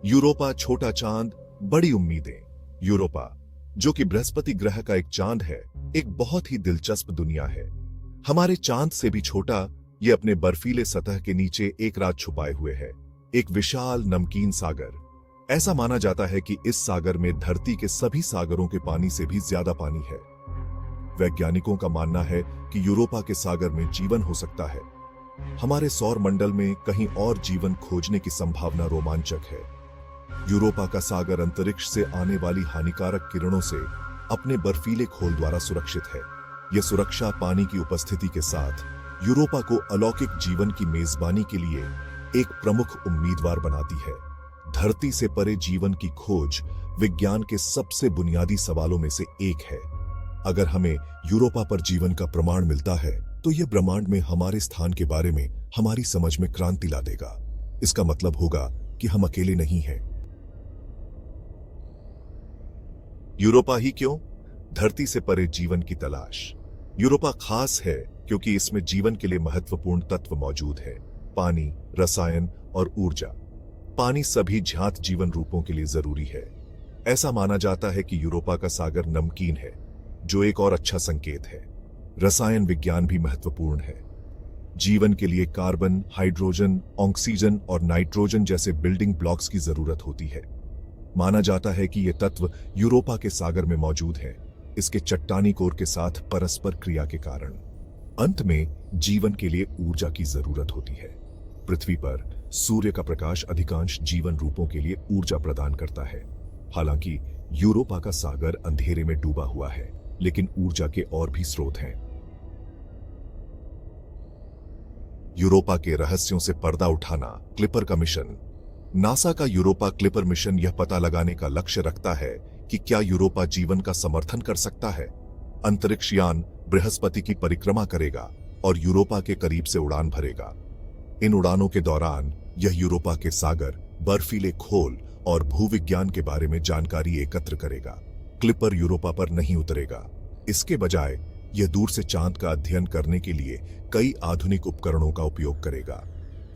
Europa छोटा चांद, बड़ी उम्मीदें। यूरोपा, जो कि बृहस्पति ग्रह का एक चांद है, एक बहुत ही दिलचस्प दुनिया है। हमारे चांद से भी छोटा, ये अपने बर्फीले सतह के नीचे एक रात छुपाए हुए है, एक विशाल नमकीन सागर। ऐसा माना जाता है कि इस सागर में धरती के सभी सागरों के पानी से भी ज्यादा पानी है। वैज्ञानिकों का मानना है कि यूरोपा के सागर में जीवन हो सकता है। हमारे सौर मंडल में कहीं और जीवन खोजने की संभावना रोमांचक है। यूरोपा का सागर अंतरिक्ष से आने वाली हानिकारक किरणों से अपने बर्फीले खोल द्वारा सुरक्षित है। यह सुरक्षा पानी की उपस्थिति के साथ यूरोपा को अलौकिक जीवन की मेजबानी के लिए एक प्रमुख उम्मीदवार बनाती है। धरती से परे जीवन की खोज विज्ञान के सबसे बुनियादी सवालों में से एक है। अगर हमें यूरोपा पर जीवन का प्रमाण मिलता है, तो यह ब्रह्मांड में हमारे स्थान के बारे में हमारी समझ में क्रांति ला देगा। इसका मतलब होगा कि हम अकेले नहीं हैं। यूरोपा ही क्यों? धरती से परे जीवन की तलाश। यूरोपा खास है क्योंकि इसमें जीवन के लिए महत्वपूर्ण तत्व मौजूद है: पानी, रसायन और ऊर्जा। पानी सभी ज्ञात जीवन रूपों के लिए जरूरी है। ऐसा माना जाता है कि यूरोपा का सागर नमकीन है, जो एक और अच्छा संकेत है। रसायन विज्ञान भी महत्वपूर्ण है। जीवन के लिए कार्बन, हाइड्रोजन, ऑक्सीजन और नाइट्रोजन जैसे बिल्डिंग ब्लॉक्स की जरूरत होती है। माना जाता है कि ये तत्व यूरोपा के सागर में मौजूद है, इसके चट्टानी कोर के साथ परस्पर क्रिया के कारण। अंत में जीवन के लिए ऊर्जा की जरूरत होती है। पृथ्वी पर सूर्य का प्रकाश अधिकांश जीवन रूपों के लिए ऊर्जा प्रदान करता है। हालांकि यूरोपा का सागर अंधेरे में डूबा हुआ है, लेकिन ऊर्जा के और भी स्रोत हैं। यूरोपा के रहस्यों से पर्दा उठाना क्लिपर का मिशन। नासा का यूरोपा क्लिपर मिशन यह पता लगाने का लक्ष्य रखता है कि क्या यूरोपा जीवन का समर्थन कर सकता है। अंतरिक्ष यान बृहस्पति की परिक्रमा करेगा और यूरोपा के करीब से उड़ान भरेगा। इन उड़ानों के दौरान यह यूरोपा के सागर, बर्फीले खोल और भूविज्ञान के बारे में जानकारी एकत्र करेगा। क्लिपर यूरोपा पर नहीं उतरेगा। इसके बजाय यह दूर से चांद का अध्ययन करने के लिए कई आधुनिक उपकरणों का उपयोग करेगा।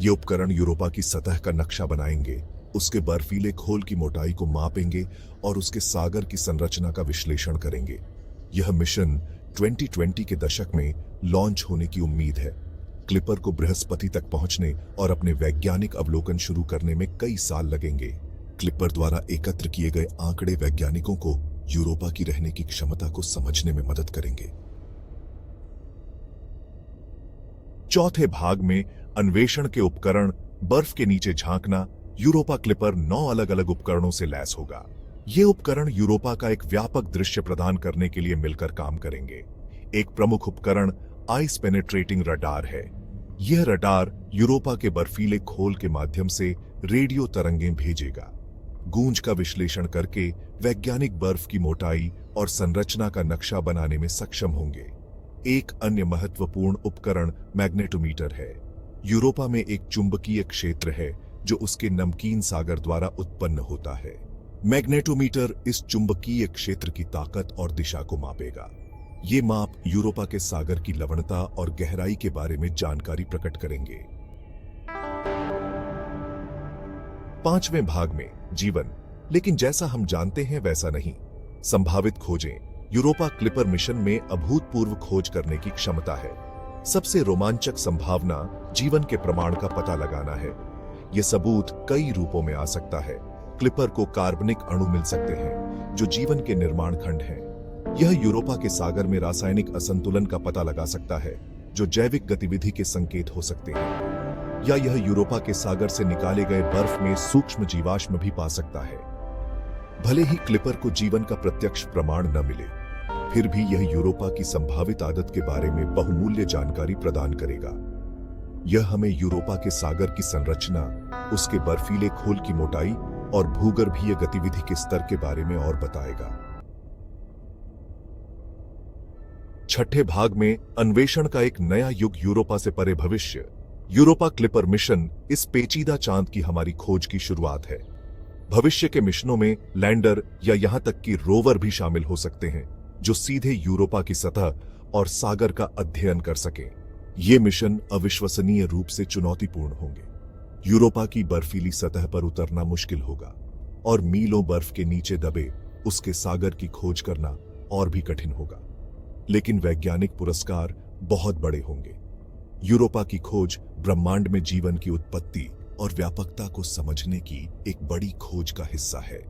ये उपकरण यूरोपा की सतह का नक्शा बनाएंगे, उसके बर्फीले खोल की मोटाई को मापेंगे और उसके सागर की संरचना का विश्लेषण करेंगे। यह मिशन 2020 के दशक में लॉन्च होने की उम्मीद है। क्लिपर को बृहस्पति तक पहुंचने और अपने वैज्ञानिक अवलोकन शुरू करने में कई साल लगेंगे। क्लिपर द्वारा एकत्र किए गए आंकड़े वैज्ञानिकों को यूरोपा की रहने की क्षमता को समझने में मदद करेंगे। चौथे भाग में अन्वेषण के उपकरण, बर्फ के नीचे झांकना। यूरोपा क्लिपर 9 अलग अलग उपकरणों से लैस होगा। ये उपकरण यूरोपा का एक व्यापक दृश्य प्रदान करने के लिए मिलकर काम करेंगे। एक प्रमुख उपकरण आइस पेनेट्रेटिंग रडार है। यह रडार यूरोपा के बर्फीले खोल के माध्यम से रेडियो तरंगें भेजेगा। गूंज का विश्लेषण करके वैज्ञानिक बर्फ की मोटाई और संरचना का नक्शा बनाने में सक्षम होंगे। एक अन्य महत्वपूर्ण उपकरण मैग्नेटोमीटर है। यूरोपा में एक चुंबकीय क्षेत्र है जो उसके नमकीन सागर द्वारा उत्पन्न होता है। मैग्नेटोमीटर इस चुंबकीय क्षेत्र की ताकत और दिशा को मापेगा। ये माप यूरोपा के सागर की लवणता और गहराई के बारे में जानकारी प्रकट करेंगे। 5वें भाग में जीवन, लेकिन जैसा हम जानते हैं वैसा नहीं। संभावित खोजें। यूरोपा क्लिपर मिशन में अभूतपूर्व खोज करने की क्षमता है। सबसे रोमांचक संभावना जीवन के प्रमाण का पता लगाना है। यह सबूत कई रूपों में आ सकता है। क्लिपर को कार्बनिक अणु मिल सकते हैं जो जीवन के निर्माण खंड हैं। यह यूरोपा के सागर में रासायनिक असंतुलन का पता लगा सकता है जो जैविक गतिविधि के संकेत हो सकते हैं। या यह यूरोपा के सागर से निकाले गए बर्फ में सूक्ष्म जीवाश्म भी पा सकता है। भले ही क्लिपर को जीवन का प्रत्यक्ष प्रमाण न मिले, फिर भी यह यूरोपा की संभावित आदत के बारे में बहुमूल्य जानकारी प्रदान करेगा। यह हमें यूरोपा के सागर की संरचना, उसके बर्फीले खोल की मोटाई और भूगर्भीय गतिविधि के स्तर के बारे में और बताएगा। 6ठे भाग में अन्वेषण का एक नया युग, यूरोपा से परे भविष्य। यूरोपा क्लिपर मिशन इस पेचीदा चांद की हमारी खोज की शुरुआत है। भविष्य के मिशनों में लैंडर या यहां तक कि रोवर भी शामिल हो सकते हैं जो सीधे यूरोपा की सतह और सागर का अध्ययन कर सकें। ये मिशन अविश्वसनीय रूप से चुनौतीपूर्ण होंगे। यूरोपा की बर्फीली सतह पर उतरना मुश्किल होगा और मीलों बर्फ के नीचे दबे उसके सागर की खोज करना और भी कठिन होगा। लेकिन वैज्ञानिक पुरस्कार बहुत बड़े होंगे। यूरोपा की खोज ब्रह्मांड में जीवन की उत्पत्ति और व्यापकता को समझने की एक बड़ी खोज का हिस्सा है।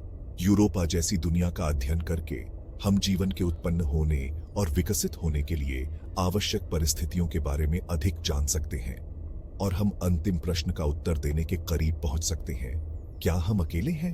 यूरोपा जैसी दुनिया का अध्ययन करके हम जीवन के उत्पन्न होने और विकसित होने के लिए आवश्यक परिस्थितियों के बारे में अधिक जान सकते हैं और हम अंतिम प्रश्न का उत्तर देने के करीब पहुंच सकते हैं, क्या हम अकेले हैं?